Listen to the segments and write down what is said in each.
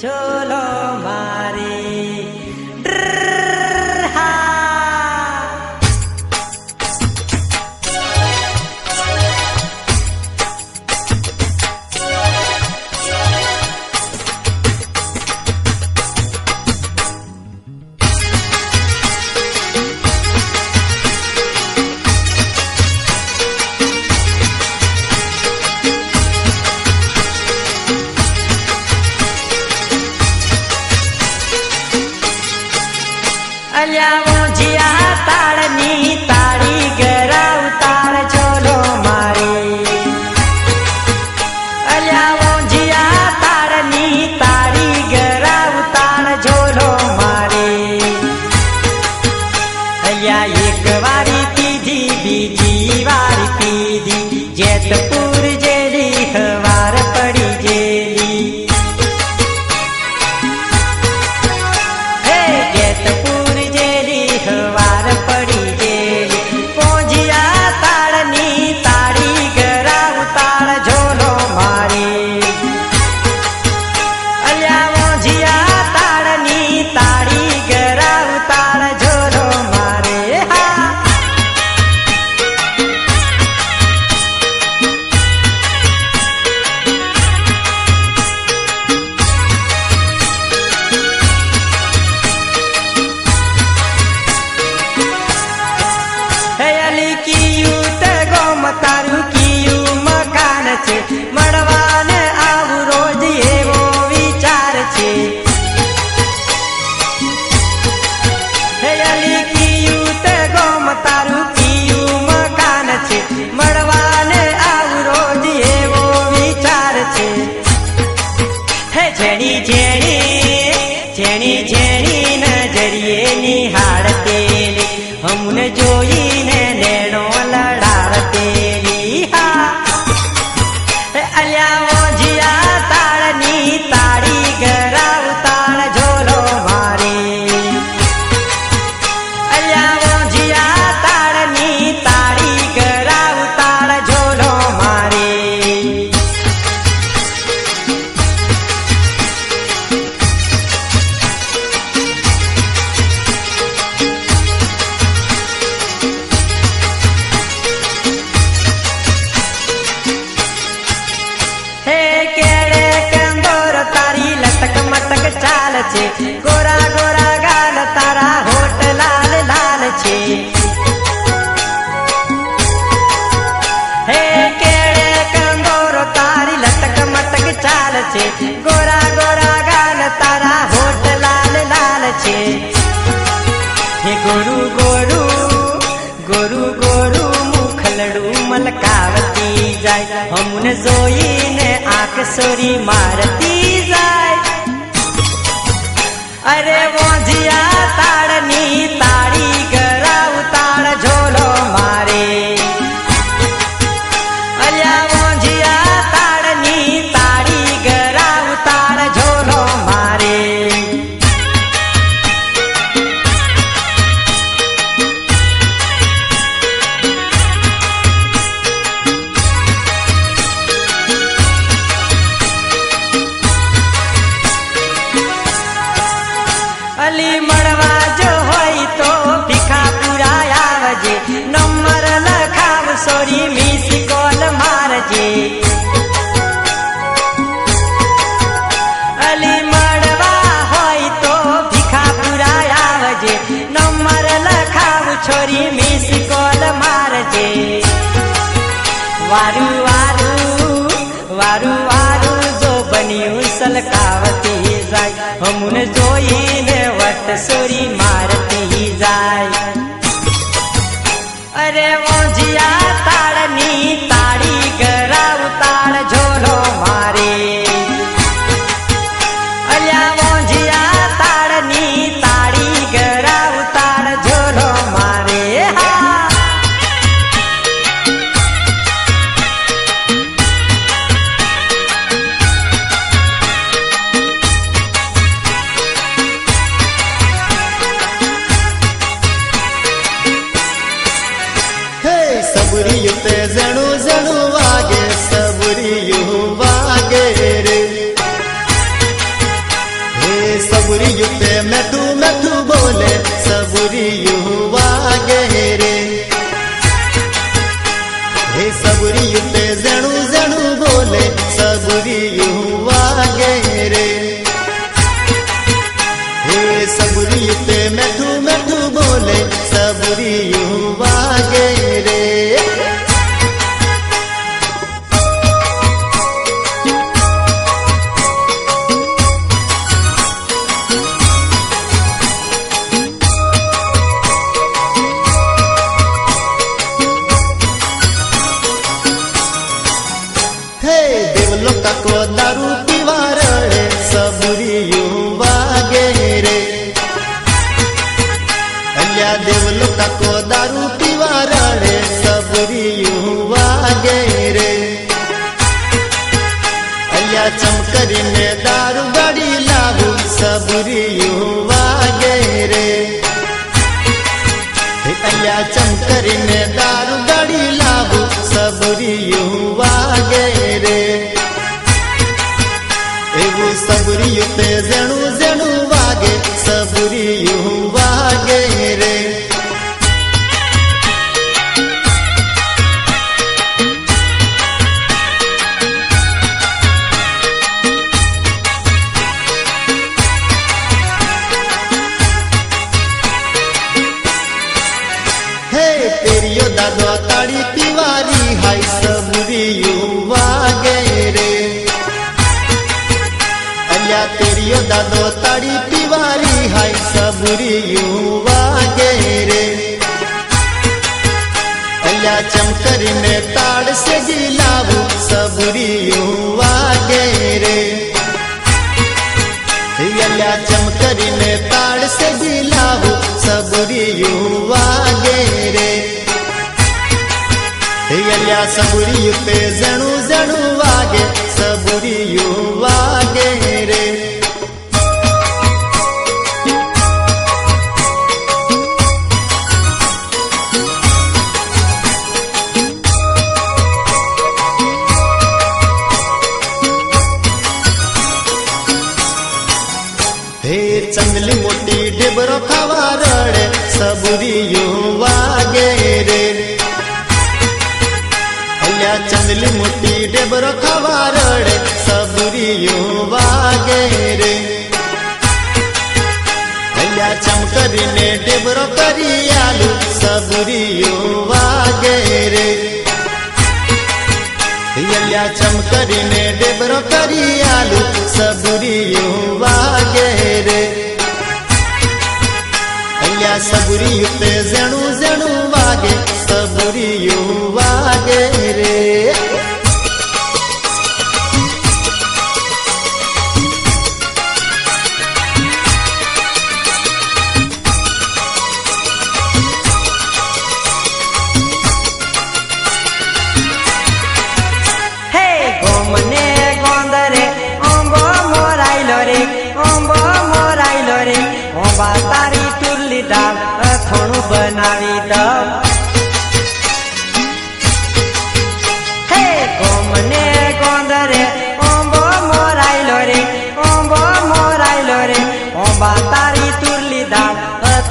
चोलो मारे अल्यावो जिया ताड़नी ताड़ी गरा उतार चोलो मारे अल्यावो जिया ताड़नी ताड़ी गरा उतार झोलो मारे अल्या एक वारी पीधी बीजी वारी पीधी जेतपुर जेली हवार पड़ी जेली जेतपुर हवार पड़ी जेली पोजिया ताड़नी ताड़ी गरा उतार झोलो मारे अल्यावो जिया ताड़नी ताड़ी गरा उतार झोलो मारे तारू कियू मकान छे मड़वाने आवू रोज एवो विचार छे हे अली कियू ते गोम तारू कियू मकान छे मड़वाने आवू रोज एवो विचार छे हे जेणी जेणी जेणी जेणी नजरिए निहाळते हमने जोईने नेणो लड़ाड़ते अल्यावो जिया ताड़नी ताड़ी गरा उतार झोलो मारे अल्यावो जिया ताड़नी ताड़ी गरा उतार झोलो मारे चाल छे गोरा गोरा गाल तारा होठ लाल लाल छे हे केड़े कंदोरो तारी लटक मटक चाल छे गोरा गोरा गाल तारा होठ लाल लाल छे हे गोरू गोरू गोरू गोरू मुखलड़ू मलकावती जाय हमने जोईने आंख सोरी मारती जाय अरे वो जिया ताड़नी ताड़ी गरा उतार झोलो मारे अल्या वो जिया ताड़नी ताड़ी गरा उतार झोलो मारे अली मड़वा जो होई तो भिखा पूरा आवजे नंबर लखाव सोरी मिस कॉल मारजे अली मड़वा होई तो भिखा पूरा आवजे नंबर लखाव छोरी मिस कॉल मारजे वारू वारू वारू वारू जो बनियो सलकावती जाय हमने जोईने वट सोरी मारती जाय अरे वो जिया ताड़नी ताड़ी गरा उतार झोलो मारे अल्या वो जिया ताड़नी ताड़ी गरा उतार झोलो मारे हे सबरी युते मैठू मैठू बोले सबरी युवा गहरे हे सबरी युते जणू जणू बोले सबरी युवा गहरे हे सबरी युते मैठू मैठू बोले सबरी युवा गहरे देवलोका को दारू पीवा रड़े सबरी युवा गहरे अल्या देवलोका को दारू पीवा रड़े सबरी युवा गहरे अल्या चमकरी में दारू गाड़ी लाभू सबरी युवा गहरे अल्या चमकरी में दारू गाड़ी लाभू सबरी युवा गहरे एवं सबरी युते जणू जणू वागे सबरी युवा गहरे हे तेरियो दादो ताड़ी पीवारी हाय सबरी युवा गहरे अल्या तेरियो दादो ताड़ी पीवारी हाय सबरी युवा गहरे अल्या चमकरी में ताड़ से गिलावू सबरी युवा गहरे अल्या चमकरी में ताड़ से गिलावू सबरी युवा गहरे अल्या सबरी युते जणू जणू वागे सबरी युवा गहरे हे चंगली मोटी डेबरो खावा रड़े सबरी युवा गहरे अल्या चंगली मोटी डेबरो खावा रड़े सबरी युवा गहरे अल्या चमकरी ने डेबरो करी आलू सबरी युवा गहरे अल्या चमकरी ने डेबरो करी आलू सबरी युवा गहरे अल्या सबरी युते जणू जणू वागे सबरी युवा गहरे तारी तुरली डाल थोड़ू बनावी दम हे गोमने गोंदरे ओंबो मोराइलो रे ओंबा तारी तुरली डाल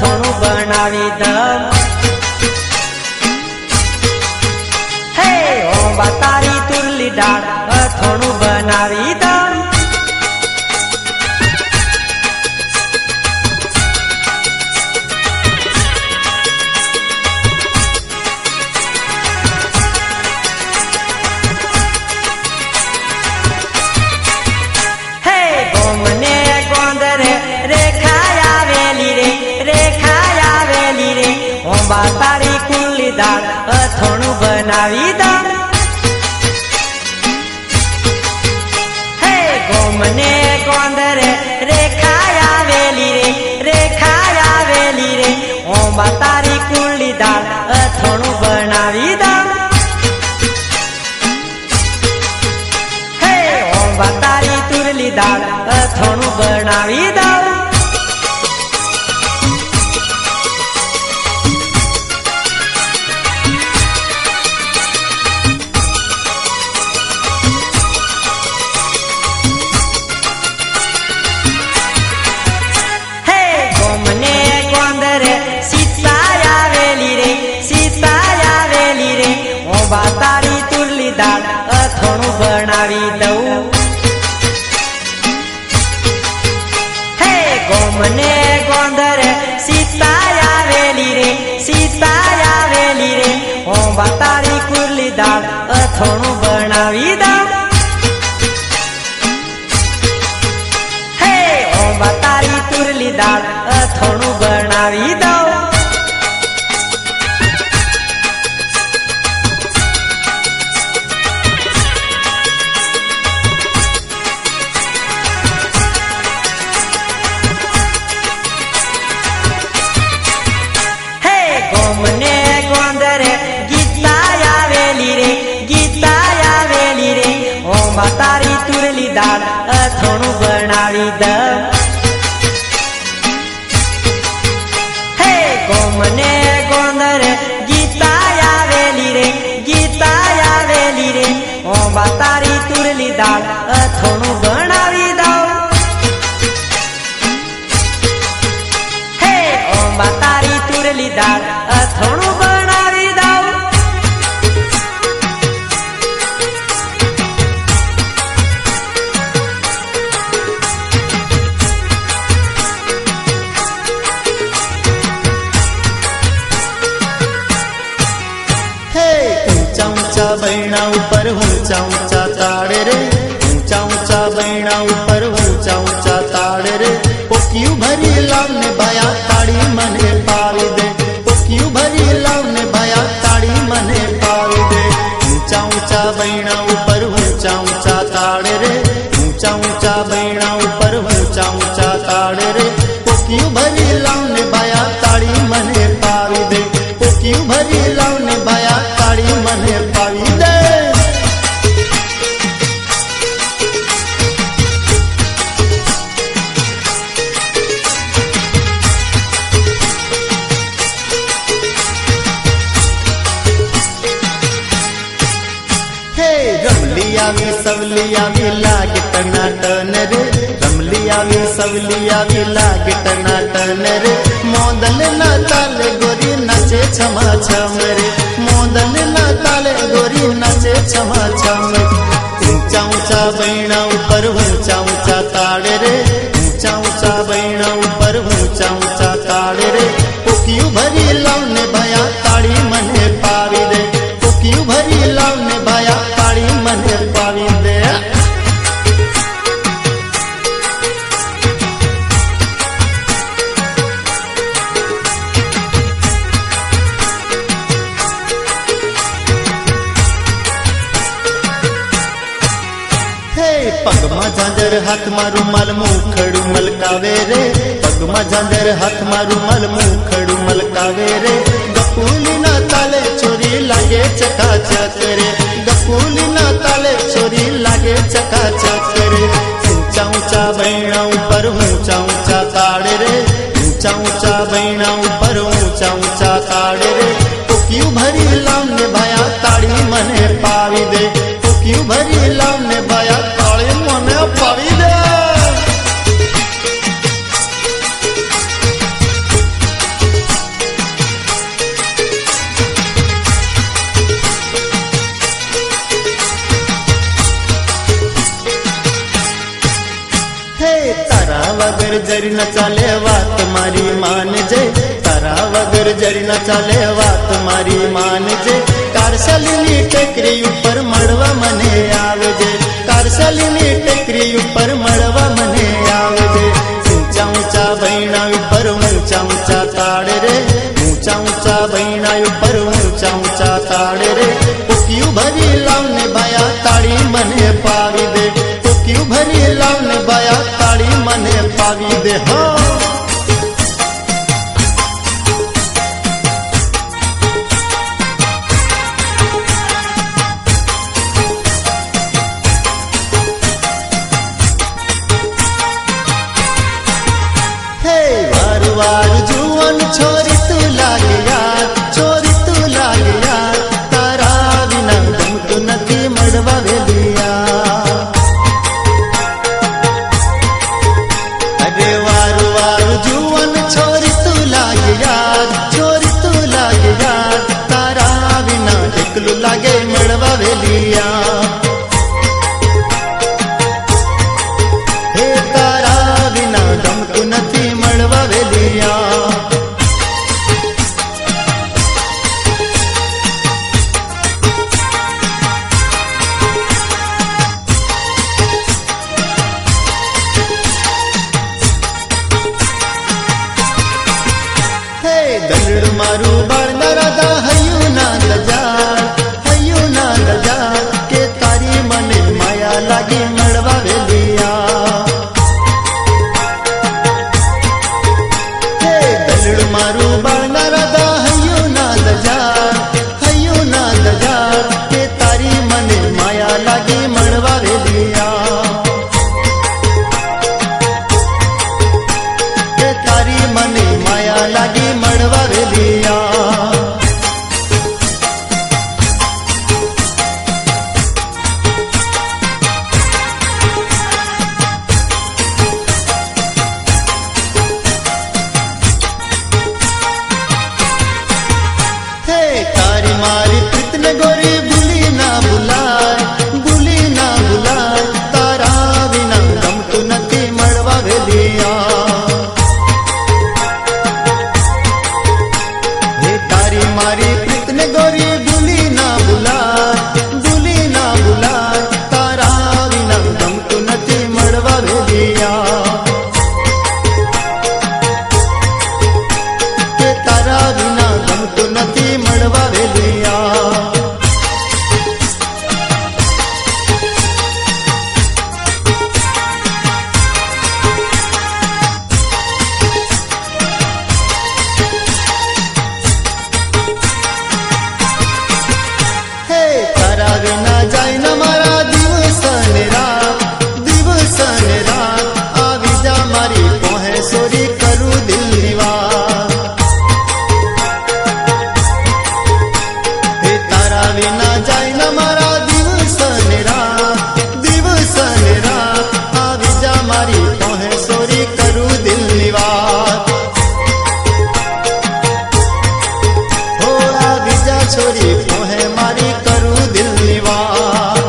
थोड़ू बनावी दम हे ओंबा तारी तुरली डाल थोड़ू बनावी दम तारी कुल्ली दाल थोड़ू बनावी दम हे गोमने गोंदरे रेखाया वेली रे ओंबा तारी कुल्ली दाल थोड़ू बनावी दम हे ओंबा तारी तुरली दाल थोड़ू बनावी दम મને ગોંદર સીતા આવેલી રે, સીતા આવેલી રે. ઓંબા તારી કુરલી દાળ અથોણું બનાવી દઉં. હે ઓંબા તારી કુરલી દાળ અથોણું બનાવી દઉં. મને ગોંદર ગીતા આવેલી રે, ગીતા આવેલી રે. ઓંબા તારી તુરલી દાળ અથોણું બનાવી દઉં. હે મને ગોંદર ગીતા આવેલી રે, ગીતા આવેલી રે. ઓંબા તારી તુરલી દાળ અથોણું બનાવી દઉં. હે ઓંબા તારી તુરલી દાળ અથોણું બનાવી દઉં. હે ઊંચા ઊંચા બૈણા ઉપર ઊંચા ઊંચા તાળ રે, ઊંચા ઊંચા બૈણા ઉપર ઊંચા ઊંચા તાળ રે. પોકિયું ભરી લાવને ભાયા તાળી મને પાવી દે, પોકિયું ભરી લાવને ભાયા તાળી મને પાવી દે. ઊંચા ઊંચા બૈણા ઉપર ઊંચા ઊંચા તાળ રે, ઊંચા ઊંચા બૈણા ઉપર ઊંચા ઊંચા તાળ રે. પોકિયું ભરી લાવને ભાયા તાળી મને પાવી દે, પોકિયું ભરી લાવને ભાયા તાળી મને પાવી દે. રમલી આવી સવલી આવી લાગે ટનાટન રે, રમલી આવી સવલી આવી લાગે ટનાટન રે. મોદલ ના તાલે ગોરી નાચે છમા છમ રે, મોદલ ના તાલે ગોરી નાચે છમા છમ. ઊંચા ઊંચા બૈણા ઉપર ઊંચા ઊંચા તાળ રે, ઊંચા ઊંચા બૈણા ઉપર ઊંચા ઊંચા તાળ રે. પોકિયું ભરી લાવને ભાયા તાળી મને પાવી દે, પોકિયું ભરી લાવને ભાયા તાળી મને પાવી દે. પગમાં ઝાંઝર હાથમાં રૂમાલ મુખડું મલકાવે રે, પગમાં ઝાંઝર હાથમાં રૂમાલ મુખડું મલકાવે રે. ગપુલીના તાલે છોરી લાગે ચકાચક રે, ગપુલીના તાલે છોરી લાગે ચકાચક રે. ઊંચા ઊંચા બૈણા ઉપર ઊંચા ઊંચા તાળ રે, ઊંચા ઊંચા બૈણા ઉપર ઊંચા ઊંચા તાળ રે. પોકિયું ભરી લાવને ભાયા તાળી મને પાવી દે, પોકિયું ભરી લાવને ભાયા તાળી મને પાવી દે. તારા વગર જરી ન ચાલે વાત મારી માનજે, તારા વગર જરી ન ચાલે વાત મારી માનજે. કારસાલીની ટેકરી ઉપર મળવા મને આવજે, કારસાલીની ટેકરી ઉપર મળવા મને આવજે. ઊંચા ઊંચા બૈણા ઉપર ઊંચા ઊંચા તાળ રે, ઊંચા ઊંચા બૈણા ઉપર ઊંચા ઊંચા તાળ રે. પોકિયું ભરી લાવને ભાયા તાળી મને પાવી દે, પોકિયું ભરી લાવને ભાયા તાળી મને પાવી દે. હા વાર જુવાન છોરી તું લાગે યાર, છોરી તું લાગે યાર. તારા વિના ગમતું નથી મળવા વેલિયા. અરે વાર વાર જુવાન છોરી તું લાગે યાર, છોરી તું લાગે યાર. તારા વિના એકલું લાગે મળવા વેલિયા. હે તારા વિના ગમતું નથી ગલડું મારું બાળના રાધા હૈયું ના દજા કે તારી મને માયા લાગી મળવા વેલિયા હે ગલડું મારું બાળના રાધા હૈયું ના દજા કે તારી મને માયા લાગી મળવા વેલિયા કે તારી મને માયા લાગી મળવા વેલિયા હે તારી મારી પ્રીતને ગોરી ભૂલી ના ભૂલાય તારા વિના ગમતું નથી મળવા વેલિયા હે તારી મારી પ્રીતને ગોરી ભૂલી ના ભૂલાય તારા વિના ગમતું નથી મળવા વેલિયા કે તારા વિના ગમતું નથી મળવા વેલિયા હે તારા વિના જાય ન મારા દિવસ ને રાત આવી જા મારી પોહે સોરી કરું દિલની વાત હે તારા વિના જાય ન મારા દિવસ ને રાત આવી જા મારી પોહે સોરી કરું દિલની વાત હો આવી જા છોરી પોહે મારી કરું દિલની વાત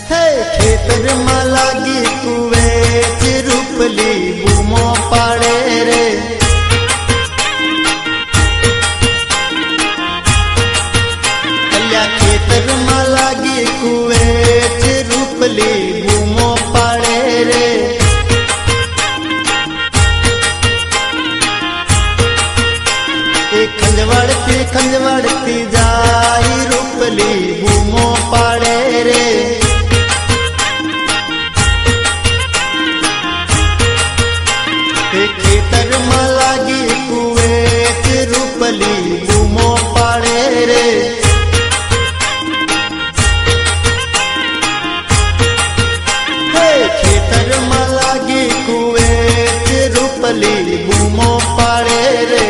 હે ખેતરમાં લાગી કુવેચ રૂપલી બૂમો પાડે રે અલ્યા ખેતરમાં લાગી કુવેચ રૂપલી બૂમો પાડે રે એ ખંજવાડતી જાય રૂપલી બૂમો પાડે રે ખેતરમાં લાગી કુવેચ રૂપલી બૂમો પાડે રે હે ખેતરમાં લાગી કુવેચ રૂપલી બૂમો પાડે રે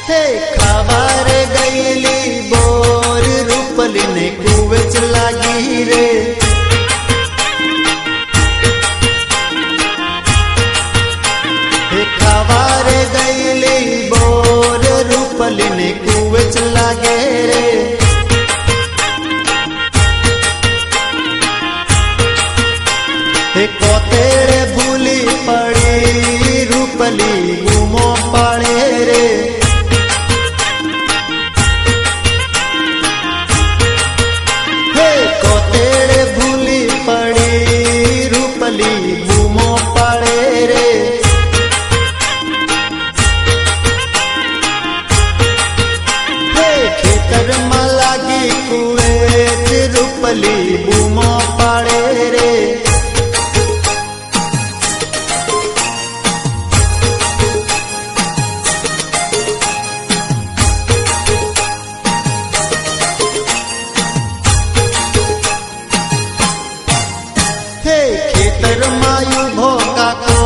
હે ખાવારે ગયેલી બોર રૂપલીને કુવેચ લાગી રે હે ખાવારે ગયેલી બોર રૂપલીને કુવેચ લાગે રે હે કોતેડે ભૂલી પડી રૂપલી બૂમો પાડે રે હે કોતેડે ભૂલી પડી રૂપલી બૂમો પાડે રે હે ખેતરમાં લાગી કુવેચ રૂપલી બૂમો પાડે રે હે ખેતરમાં ઉભો કાકો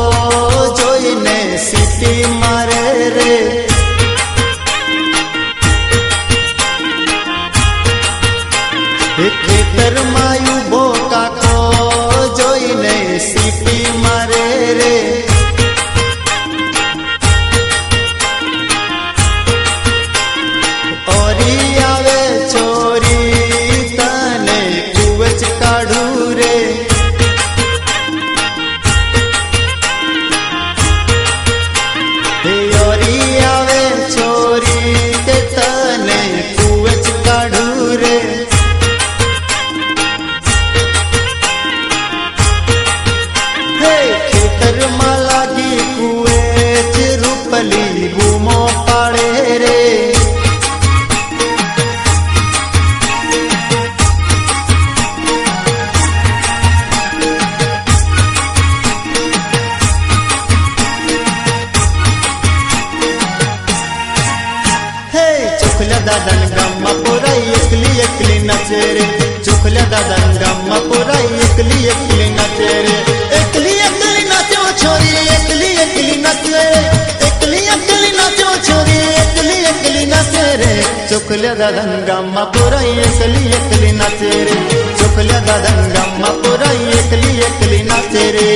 જોઈને સીટી મારે રે હે ખેતરમાં ઉભો કાકો જોઈને સીટી મારે રે ગામમાં પુરાઈ એકલી એકલી નાચે રે એકલી એકલી નાચો છોરી એકલી એકલી નાચે એકલી એકલી નાચો છોરી એકલી એકલી નાચે રે ચોખલિયા દાદા ગામમાં પુરાઈ એકલી એકલી નાચે રે ચોખલિયા દાદા ગામમાં પુરાઈ એકલી એકલી નાચે રે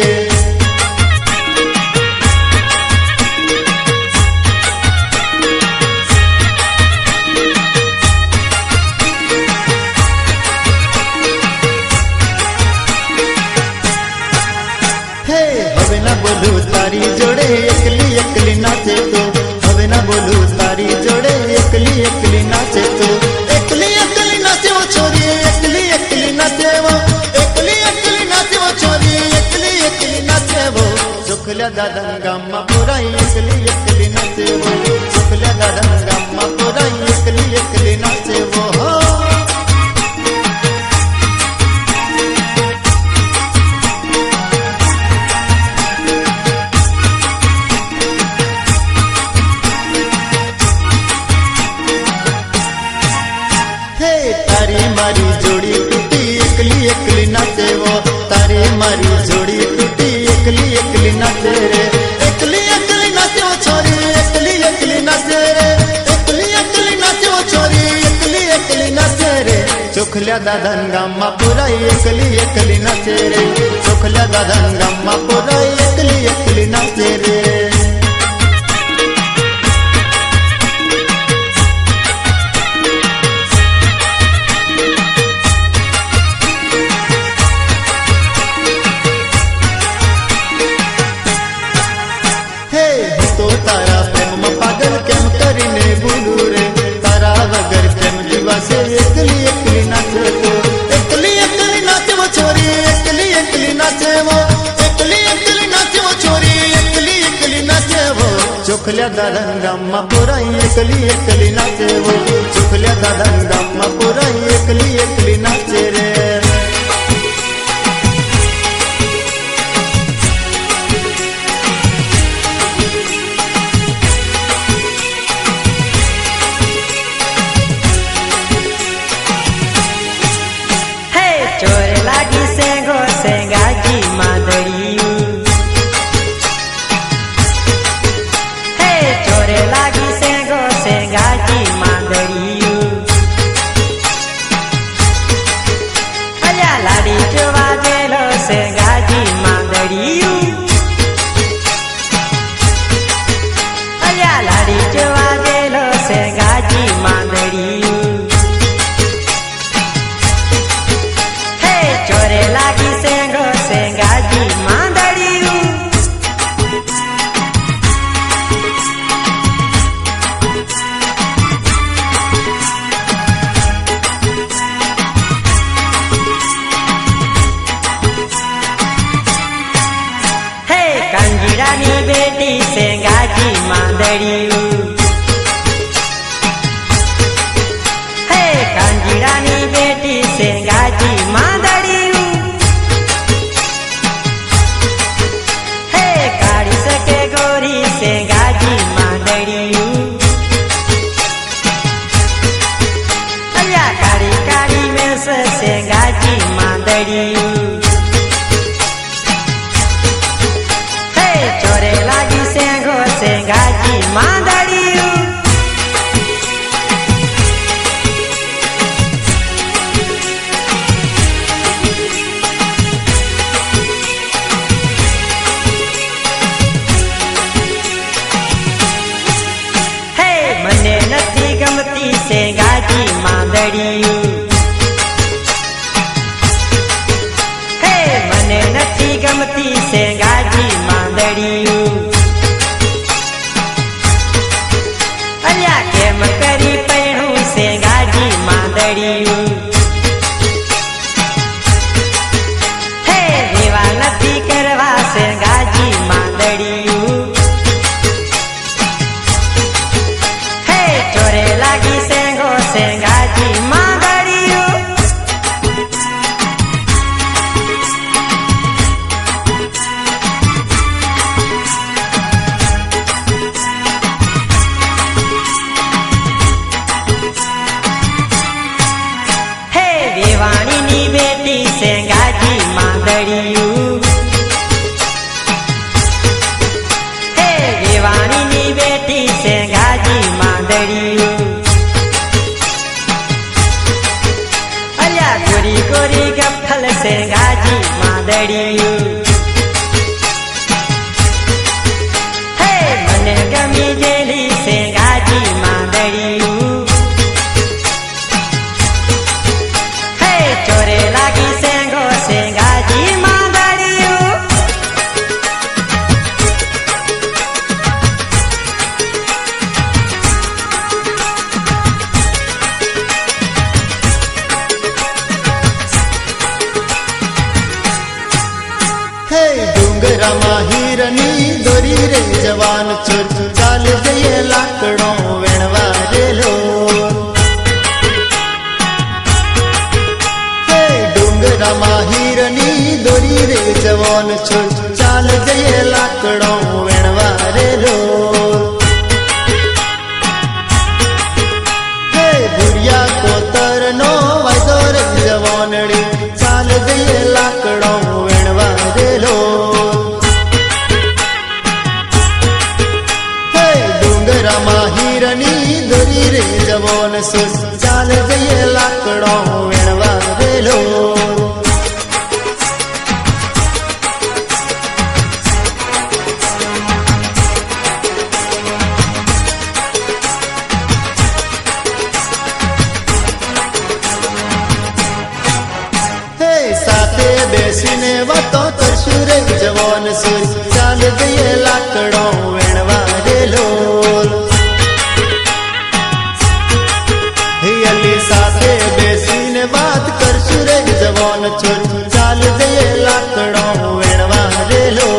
હવે ના બોલું તારી જોડે એકલી એકલી નાચે તો હવે ના બોલું તારી જોડે એકલી એકલી નાચે તો એકલી એકલી નાચો છોરી એકલી એકલી નાચેવો એકલી એકલી નાચો છોરી એકલી એકલી નાચેવો ચોખલિયા દાદા ગામમાં પુરાઈ એકલી એકલી નાચેવો ચોખલિયા દાદા ગામમાં પુરાઈ એકલી એકલી નાચેવો હો તારી મારી જોડી તૂટી એકલી એકલી નાચેવો તારી મારી જોડી તૂટી એકલી એકલી નાચે રે એકલી એકલી નાચો છોરી એકલી એકલી નાચે રે એકલી એકલી નાચો છોરી એકલી એકલી નાચે રે ચોખલિયા દાદા ગામમાં પુરાઈ એકલી એકલી નાચે રે ચોખલિયા દાદા ગામમાં પુરાઈ એકલી એકલી નાચે રે તારા પ્રેમમાં પાગલ કેમ કરીને ભૂલું રે તારા વગર કેમ દિવસે એકલી એકલી નાચે તો એકલી એકલી નાચવો છોરી એકલી એકલી નાચેવો એકલી એકલી નાચવો છોરી એકલી એકલી નાચેવો ચોખલિયા દાદા ગામમાં પુરાઈ એકલી એકલી નાચેવો ચોખલિયા દાદા ગામમાં પુરાઈ એકલી એકલી નાચે રે ચોર લાગી સેંગો સેંગાજી માદળિયું હે ચોર લાગી સેંગો સેંગાજી માદળિયું અલ્યા લાડી જોવા જેલો સેંગાજી માદળિયું અલ્યા લાડી જોવા જેલો સેંગાજી માદળિયું ચોરે લાગી સેંગો સેંગાજી માંદળિયું હે કંજીરાની બેટી સેંગાજી માંદળિયું હે કંજીરાની બેટી સેંગાજી માંદળિયું સેંગાજી માંદળિયું અલ્યા કાળી કાળી મેસ સેંગાજી માંદળિયું હે ચોરે લાગી સેંગો સેંગાજી માંદળિયું મને નથી ગમતી સેંગાજી માંદળિયું હે મને નથી ગમતી સેંગાજી માંદળિયું અલ્યા કેમ કરી પૈણું સેંગાજી માંદળિયું હે વિવાહ નથી કરવા સેંગાજી માંદળિયું ચોરે લાગી સેંગો સેંગાજી માંદળિયું માંદડિયું હે વેવાણીની બેટી છે ગાજી માંદડિયું અલ્યા ગોરી ગોરી ગફલ છે ગાજી માંદડિયું હે મને ગમી ગયેલી છે ગાજી માંદડિયું હે ચોરે લાગી સેંગો છે ગાજી માંદડિયું હે ડુંગરામાં હીરની દોરી રે જવાન ચોર ચાલ જઈએ લાકડો વેણવા રેલો હે ડુંગરામાં હીરની દોરી રે જવાન ચોર ચાલ જઈએ લાકડો વેણવા રેલો હે ભુરિયા કોતરનો વાયદો રે જવાનડી ચાલ જઈએ લાકડો વેણવા રેલો હે ડુંગરામાં હીરની દોરી રે જવાન સુર ચાલ જઈએ લાકડો વેણવા રેલો હે સાથે બેસીને વાતો કરશું રે જવાન સુર ચાલ જઈએ લાકડો વેણવા રેલો હે અલી સાથે બેસીને વાત કરશું રે જવાન ચોર ચાલ જઈએ લાકડો વેણવા રેલો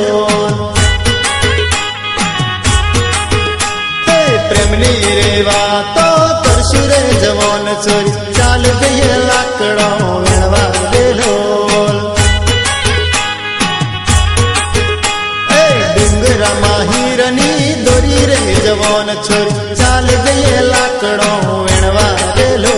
હે પ્રેમની રે વાતો કરશું રે જવાન ચોર ચાલ જઈએ લાકડો વેણવા રેલો હે ડુંગરામાં હીરની દોરી રે જવાન ચોર ચાલ જઈએ લાકડો વેણવા રેલો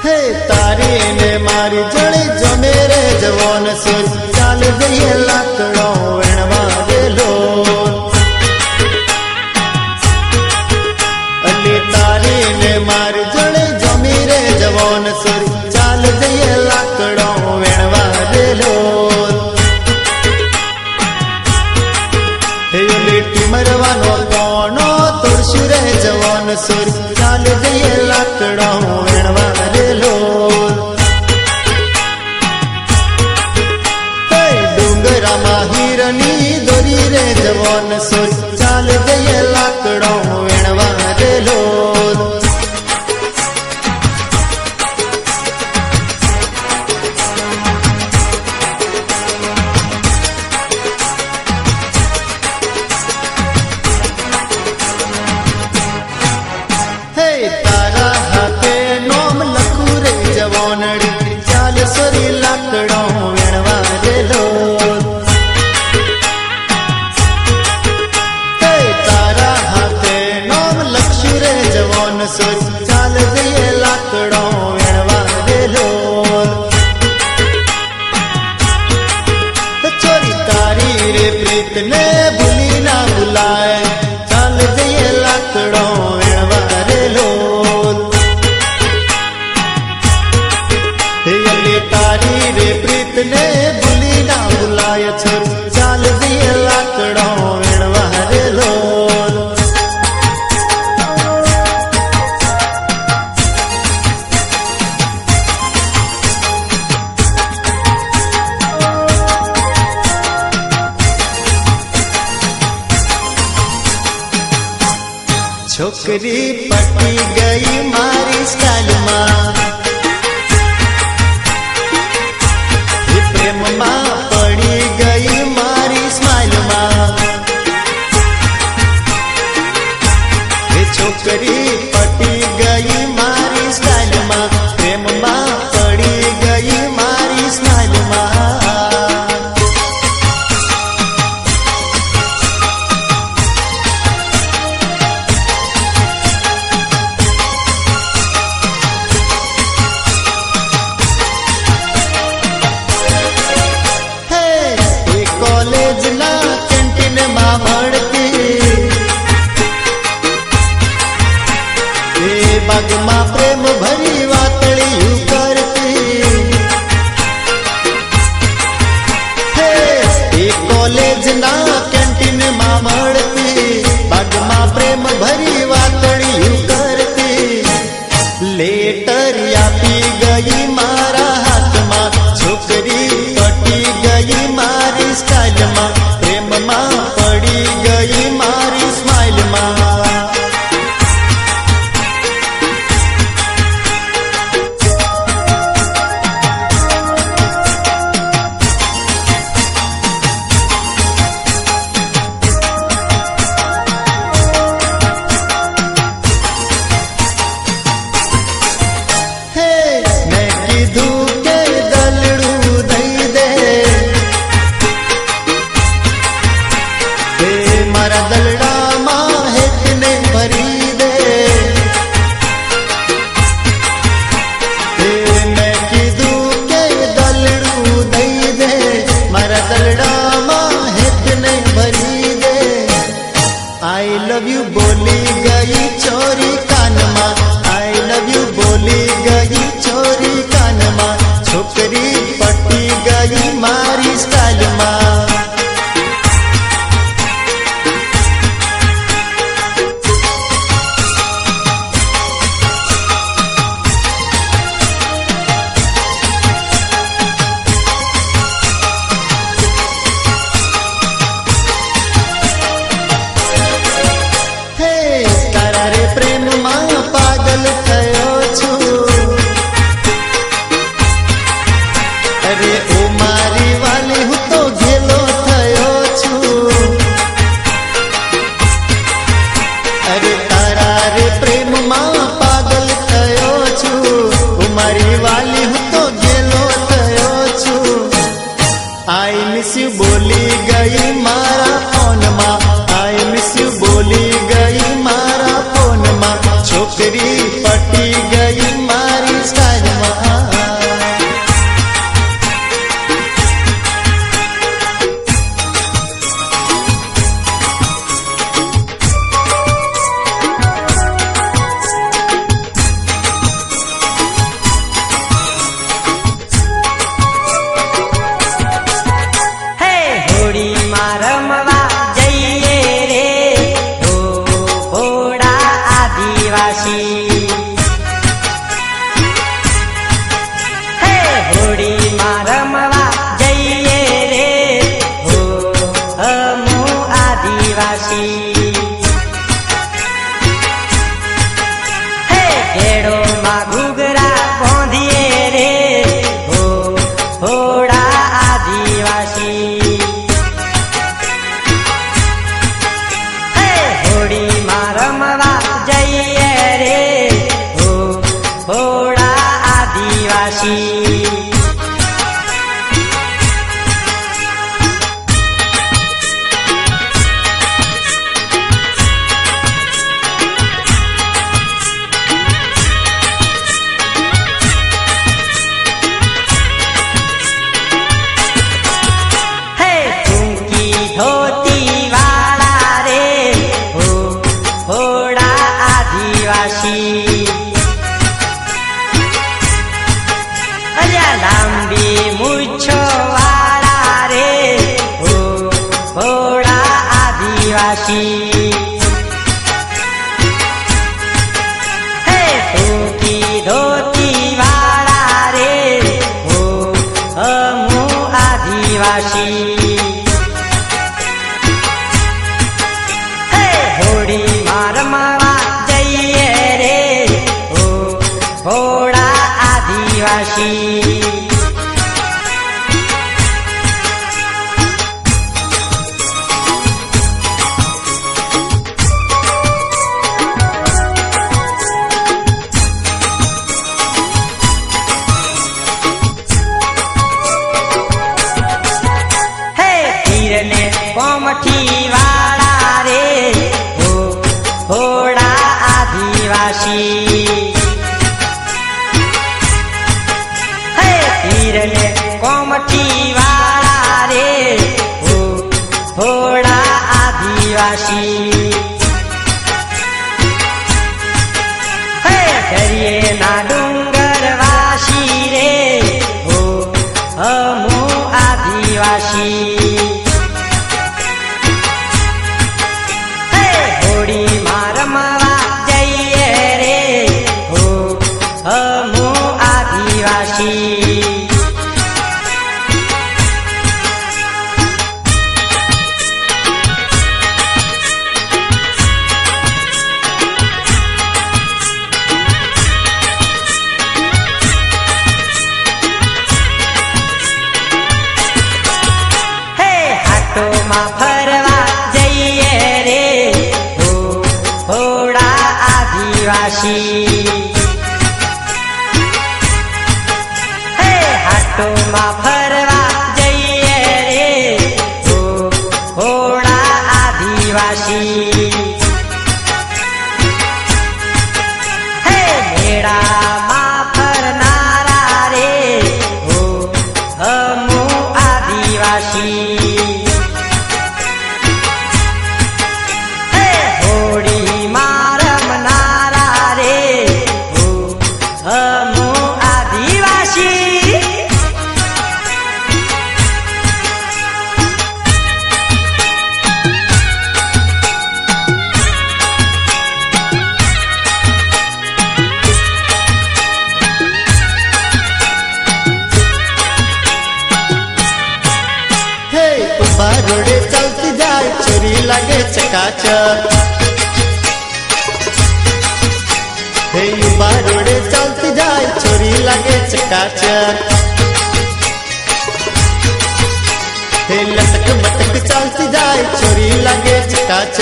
હે તારી ને મારી જણે જમે રે જવાન સુર ચાલ જઈએ લાકડો વેણવા રેલો અલી તારી ને મારી જણે જમી રે જવાન સુર ચાલ જઈએ લાકડો વેણવા રેલો હે અલી ટીમરવાનો કોણો તોડશું રે જવાન સુર ચાલ જઈએ લાકડો વેણવા રેલો હે ડુંગરામાં હીરની દોરી રે જવાન સુર ચાલ જઈએ લાકડો વેણવા રેલો હે તારા હાથે નોમ લખું રે જવાનડી ચાલ સોરી લાકડો વેણવા રેલો હે તારા હાથે નોમ લખશું રે જવાન સોર ચાલ જઈએ લાકડો વેણવા રેલો ચોરી તારી રે પ્રીત ને ભૂલી ના ભૂલાય ચાલ જઈએ લાકડો વેણવા રેલો હે અલી તારી રે પ્રીત ને ભૂલી ના ભૂલાય છોર ચાલ જઈએ લાકડો વેણવા રેલો છોકરી પટી ગઈ મારી સ્ટાઇલમાં પ્રેમમાં પડી ગઈ મારી સ્માઇલમાં છોકરી પટી ગઈ મારી સ્ટાઇલમાં પ્રેમમાં પડી ગઈ મારી સ્માઇલમાં आई लव यू बोली गई छोरी कानमा, आई लव यू बोली गई छोरी कानमा, छोकरी पटी गई मारी स्टाइल में। आई मिस यू बोली गई मारा फोन माँ, आई मिस यू बोली गई मारा फोन माँ, छोकरी पटी गई मारी स्टाइल माँ। ચકાચક. હે યુવા રોડે ચાલતી જાય છોરી લાગે ચકાચક. હે લટક બટક ચાલતી જાય છોરી લાગે ચકાચક.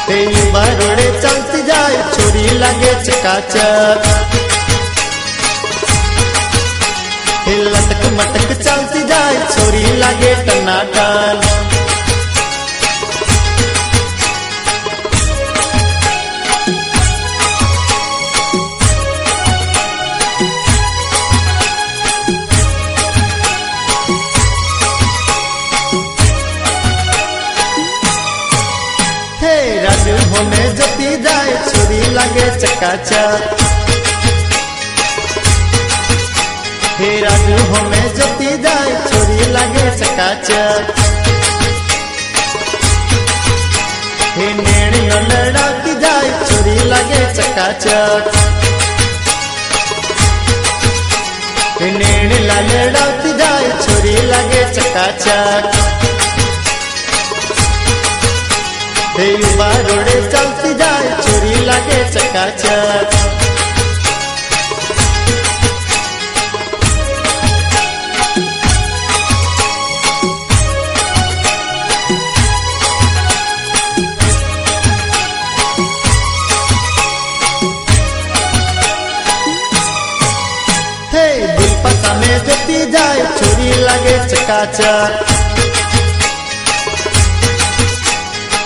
હે યુવા રોડે ચાલતી જાય છોરી લાગે ચકાચક. હે લટક મટક ચાલતી જાય છોરી લાગે ટનાટન. રાજુ હોમે જતી જાય છોરી લાગે ચકાચક. હે રાજુ હોમે જતી જાય છોરી લાગે ચકાચક. હે નેણીઓ લડાવતી જાય છોરી લાગે ચકાચક. હે નેણીલા લડાવતી જાય છોરી લાગે ચકાચક. હે યુવા રોડે ચાલતી જાય છોરી લાગે ચકાચક. હે દિલપા સામે જતી જાય છોરી લાગે ચકાચક.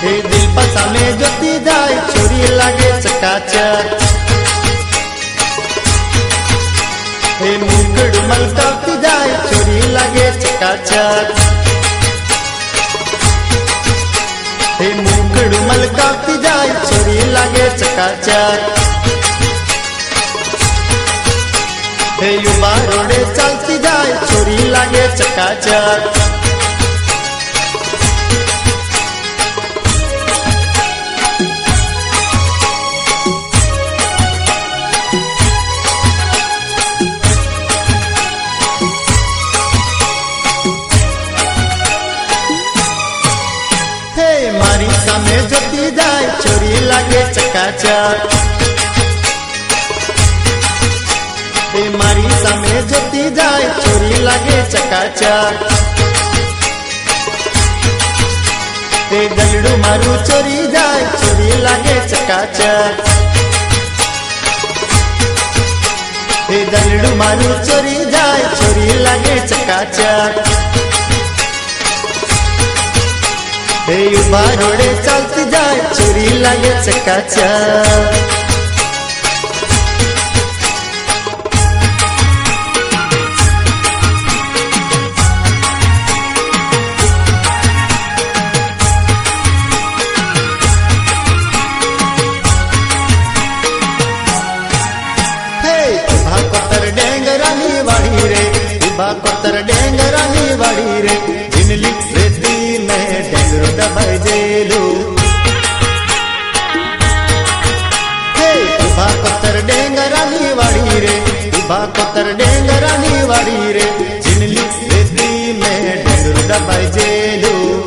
હે દિલપા સામે જતી જાય છોરી લાગે ચકાચક. હે મુકડું મલકાવતી જાય છોરી લાગે ચકાચક. હે મુકડું મલકાવતી જાય છોરી લાગે ચકાચક. હે યુવા રોડે ચાલતી જાય છોરી લાગે ચકાચક. મારી સામે જતી જાય છોરી લાગે ચકાચક. એ મારી સામે જતી જાય છોરી લાગે ચકાચક. એ દલડું મારું ચોરી જાય છોરી લાગે ચકાચક. એ દલડું મારું ચોરી જાય છોરી લાગે ચકાચક. હે યુવા રોડે ચાલતી જાય છોરી લાગે ચકાચક. હે ઉભા કોતર ડેંગરાની વાડી રે, ઉભા કોતર ડેંગરાની વાડી રે, જીનલી રેતી મેં ડેંગરો દબાઈ જેલું. હે ઉભા કોતર ડેંગરાની વાડી રે, ઉભા કોતર ડેંગરાની વાડી રે, જીનલી રેતી મેં ડેંગરો દબાઈ જેલું.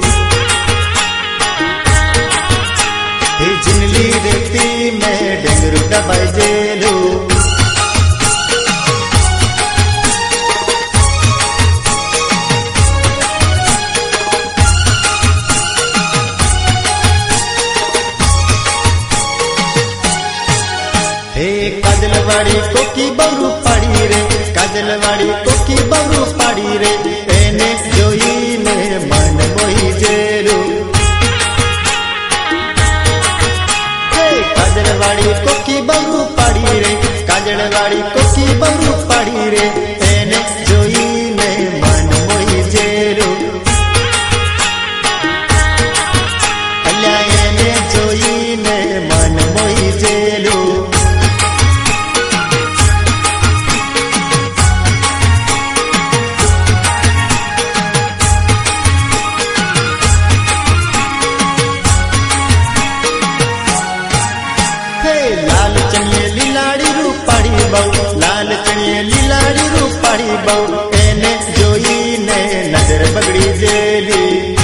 હે જીનલી રેતી મેં ડેંગરો દબાઈ જેલું. કાજલવાડી કોકી બહુ પાડી રે, કાજલવાડી કોકી બહુ પાડી રે, એને જોઈને મન મોહી જેલું. હે કાજલવાડી કોકી બહુ પાડી રે, કાજલવાડી કોકી બહુ પાડી રે, એને જોઈને મન મોહી જેલું. અલ્યા એને જોઈને મન મોહી જેલું. લાલ ચણીએ લીલાડી રૂપાડી બહુ, લાલ ચણીએ લીલાડી રૂપાડી બહુ, એને જોઈને નજર બગડી જેલી.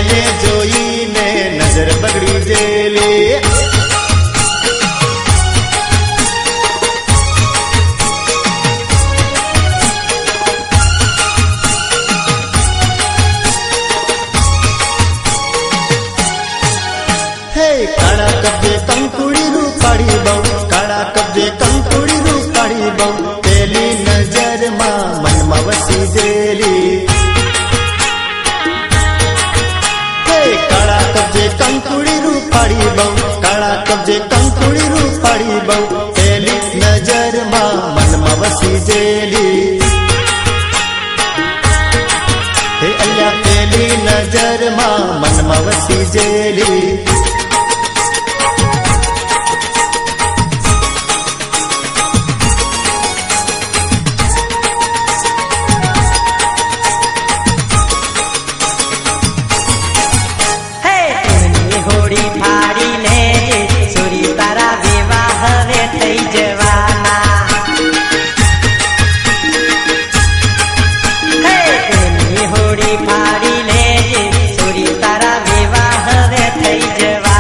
એને જોઈને નજર બગડી જેલી. હે કાળા કબજે કંકુડી રૂપાળી બહુ, કાળા કબજે કંકુડી રૂપાળી બહુ, પેલી નજરમાં મનમાં વસી જેલી. હે કાળા કબજે કંકુડી રૂપાળી બહુ, કાળા કબજે કંકુડી રૂપાળી બહુ, પેલી નજરમાં મનમાં વસી જેલી. હે અલ્યા પેલી નજરમાં મનમાં વસી જેલી. હે તુમની હોડી ફાડીને સોરી તારા વિવાહ હવે થઈ જવાના. હે તુમની હોડી ફાડીને સોરી તારા વિવાહ હવે થઈ જવાના.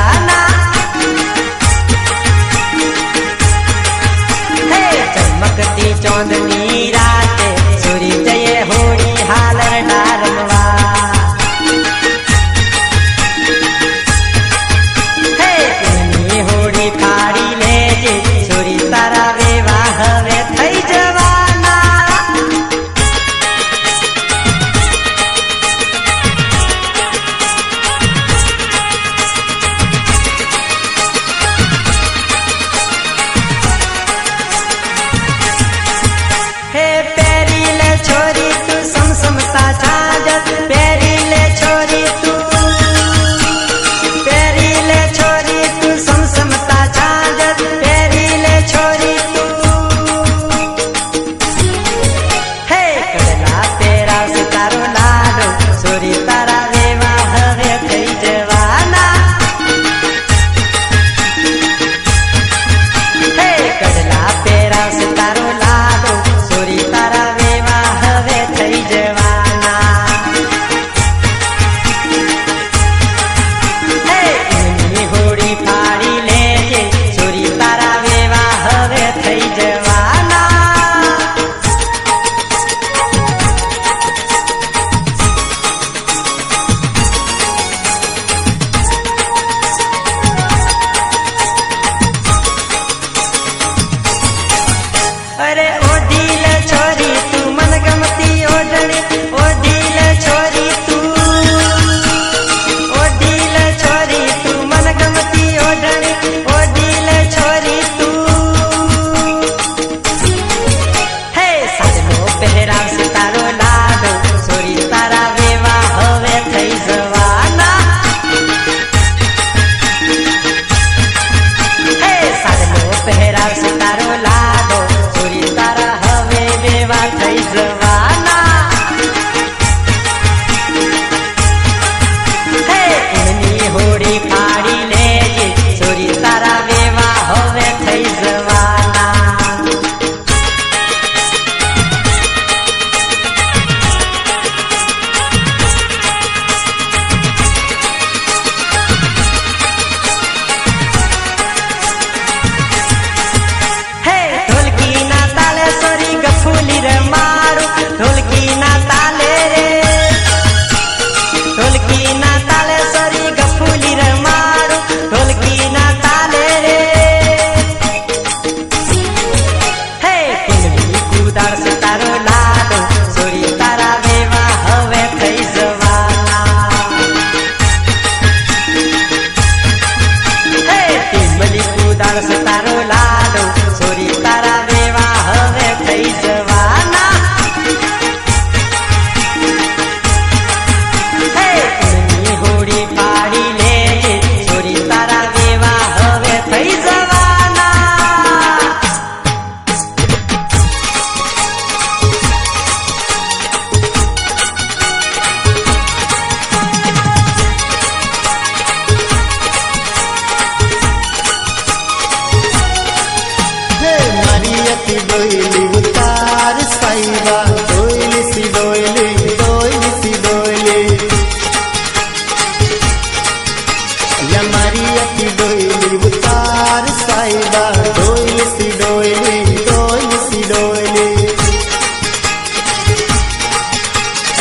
अल्या मारी अखी डोईली उतार साईबा डोईली सी डोईली डोईली सी डोईली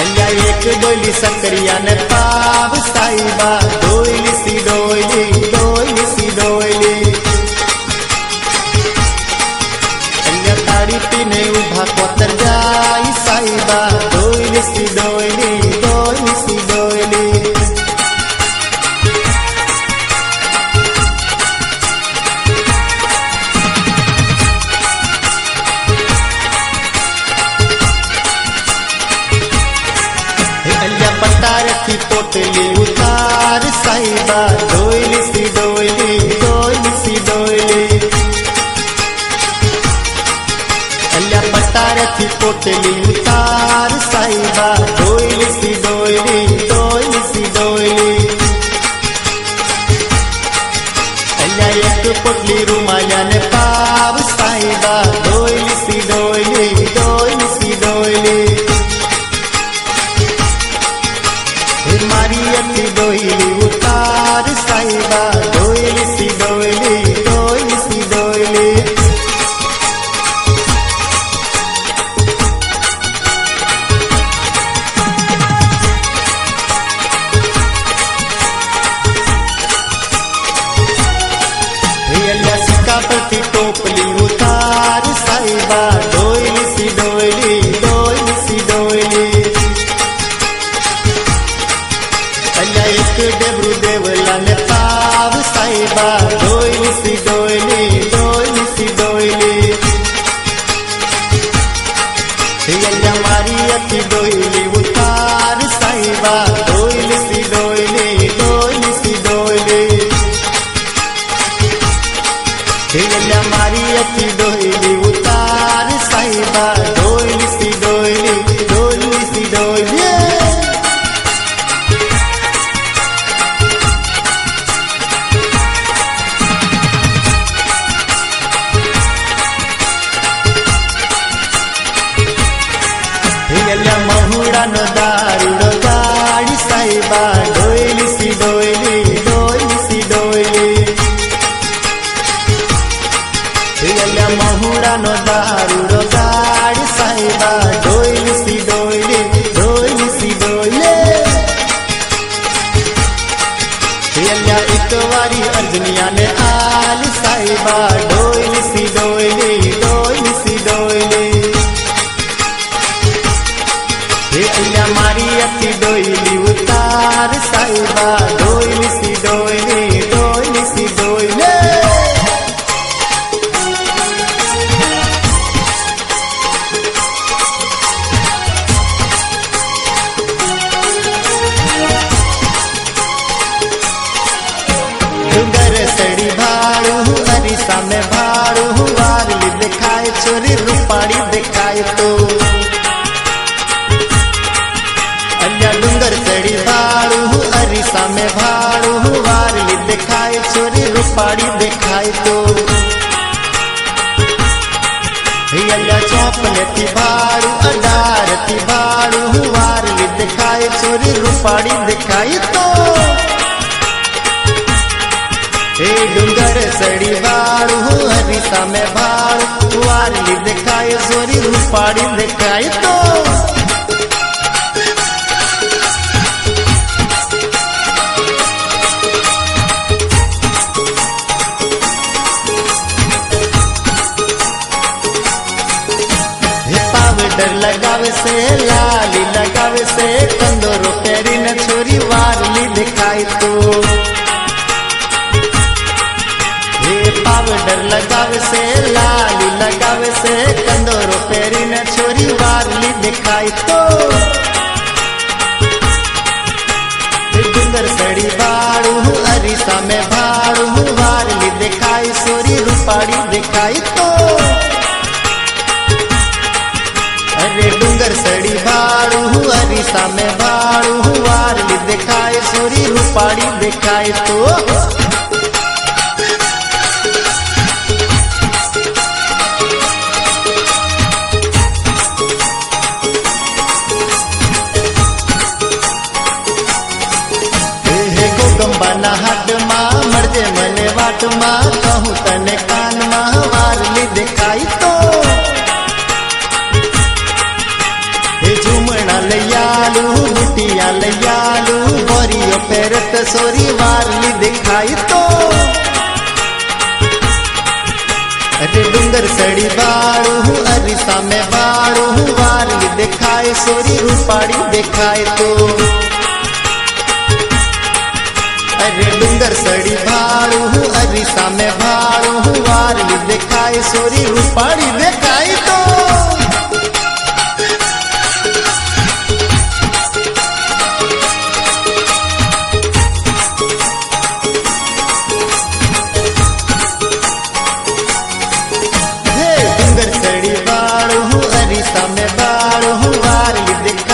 अल्या एक डोईली सकरिया ने पाव साईबा डोईली सी डोईली डोईली सी डोईली अल्या ताड़ी पीने उभा कोतर जाई साईबा डोईली सी डोईली डोईली सी डोईली अल्या पटार की पोटली उतार साईबा डोईली सी डोईली डोईली सी डोईली अल्या पटार की पोटली उतार साईबा डोईली सी डोईली डोईली सी डोईली अल्या एक पोटली रुमाल्याने पाव साईबा डोईली सी डोईली डोईली सी डोईली मारी अखी डोईली उतार साईबा डोईली सी डोईली डोईली सी डोईली अल्या सिक्का प्रति टोपली उतार साईबा डोईली सी डोईली डोईली सी डोईली अल्या एक डेबरू देवला ने पाव साईबा डोईली सी डोईली डोईली सी डोईली अल्या मारी अखी डोईली उतार साईबा डोईली सी डोईली डोईली सी डोईली अल्या मारी अखी डोईली उतार साईबा डोईली सी डोईली डोईली सी डोईली अल्या महुडा न दारुडो गाडी साईबा डोईली सी डोईली डोईली सी डोईली अल्या महुडा न दारुडो गाडी साईबा डोईली सी डोईली डोईली सी डोईली अल्या एक वारी अर्जनिया ने आल साईबा डोईली सी डोईली डोईली सी डोईली अल्या मारी अखी डोईली उतार साईबा डोईली सी डोईली डोईली सी डोईली डूंगर सड़ी भाड़ू अरिसा में भाड़ू वारली दिखाए चोरी रूपाड़ी दिखाए तो अल्या डूंगर चढ़ी भाड़ू अरिसा में भाड़ू वारली दिखाए चोरी रूपाड़ी दिखाए तो अल्या चौपले थी भाड़ू अडार थी भाड़ू वारली दिखाए चोरी रूपाड़ी दिखाए तो डूंगर चढ़ी भाड़ू अरिसा में भाड़ू वारली दिखाए चोरी रूपाड़ी दिखाए तो पाउडर लगावे से लाली लगावे से कंदोरो पेरी न छोरी वारली दिखाई तो पाउडर लगावे से लाली लगावे से कंदोरो पेरी न छोरी वारली दिखाई तो डूंगर सड़ी भाड़ू अरिसा में भाड़ू वारली दिखाई सोरी रूपाड़ी दिखाई तो अरे डूंगर सड़ी भाड़ू अरिसा में भाड़ू वारली दिखाए सोरी रूपाड़ी दिखाए तो हाट मा वाट मां कहूं तने कान मां वारली देखाई तो हे झूमणा लयालू बुटिया लयालू बोरियो पेरत सोरी वारली देखाई तो अरे डूंगर सड़ी बाड़ू अरिसा में बाड़ू वारली देखाए सोरी रूपाड़ी देखाए तो अरे डूंगर सड़ी भाड़ू अरिसा में भाड़ू वारली देखाए सोरी रूपाड़ी देखाए तो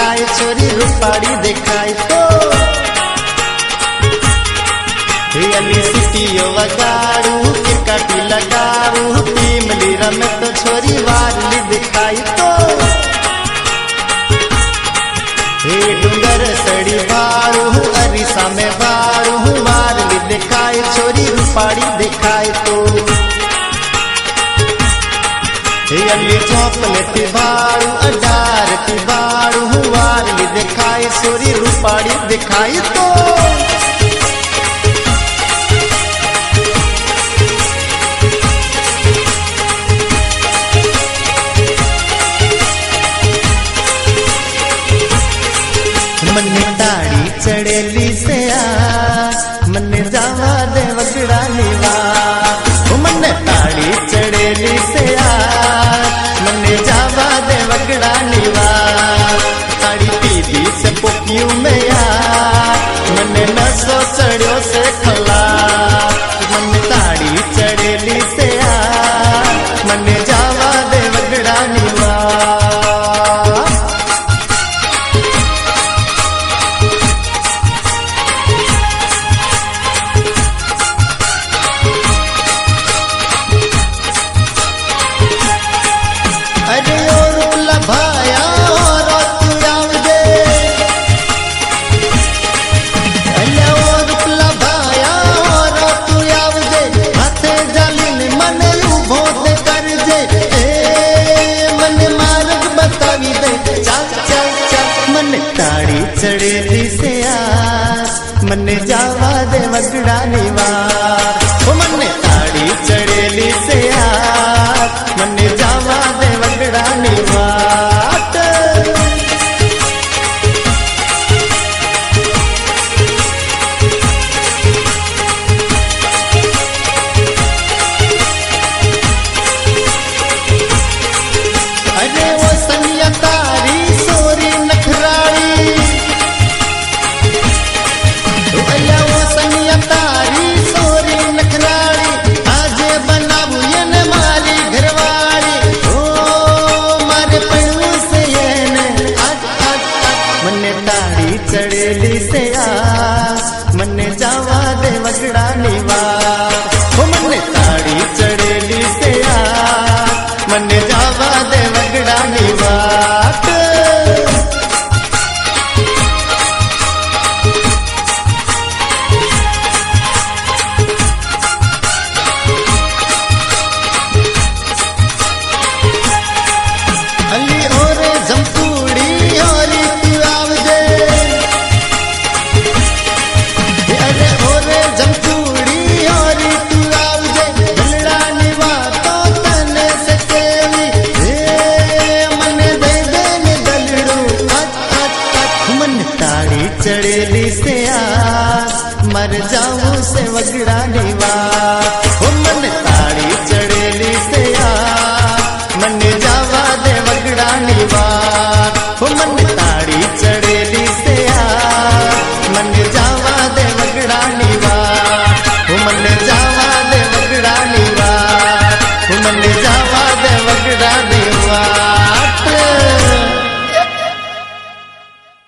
रूपाड़ी देखाई तो अली सिटियो वगाड़ू किरकाटी लगाड़ू टीमली रमत छोरी वारली दिखाई तो हे डूंगर सड़ी बाड़ू अरिसा में बाड़ू वारली दिखाई छोरी रूपाड़ी दिखाई तो अली चौपलेटी बाड़ू अडारती बाड़ू वारली दिखाई सोरी रूपाड़ी दिखाई तो मन्ने ताड़ी चढ़ेली से आ मन्ने जावा दे वगड़ा नीवा मन्ने ताड़ी चढ़ेली से आ मन्ने जावा दे वगड़ा नीवा ताड़ी पीदी से पोकियू में आ मन्ने नसो चढ़ियो से खला मन्ने ताड़ी चढ़ेली से आ मन्ने जावा दे वगड़ा नीवा चढ़ेली से आ मन्ने जावा दे वगड़ा नीवार ओ मन्ने ताड़ी चढ़ेली से आ मन्ने जावा दे वगड़ा नीवार अरे वो सनिया तारी सोरी नखराड़ी तारी सोरी नखराड़ी आजे बनाबू ये न माली घरवाड़ी ओ मारे पड़ू से ये न मन्ने ताड़ी चढ़ेली से आ मन्ने जावा दे वगड़ा नीवार ओ मन्ने ताड़ी चढ़ेली से आ मन्ने जावा दे वगड़ा नीवार चढ़ेली से आ मर जाऊं से वगड़ा नीवा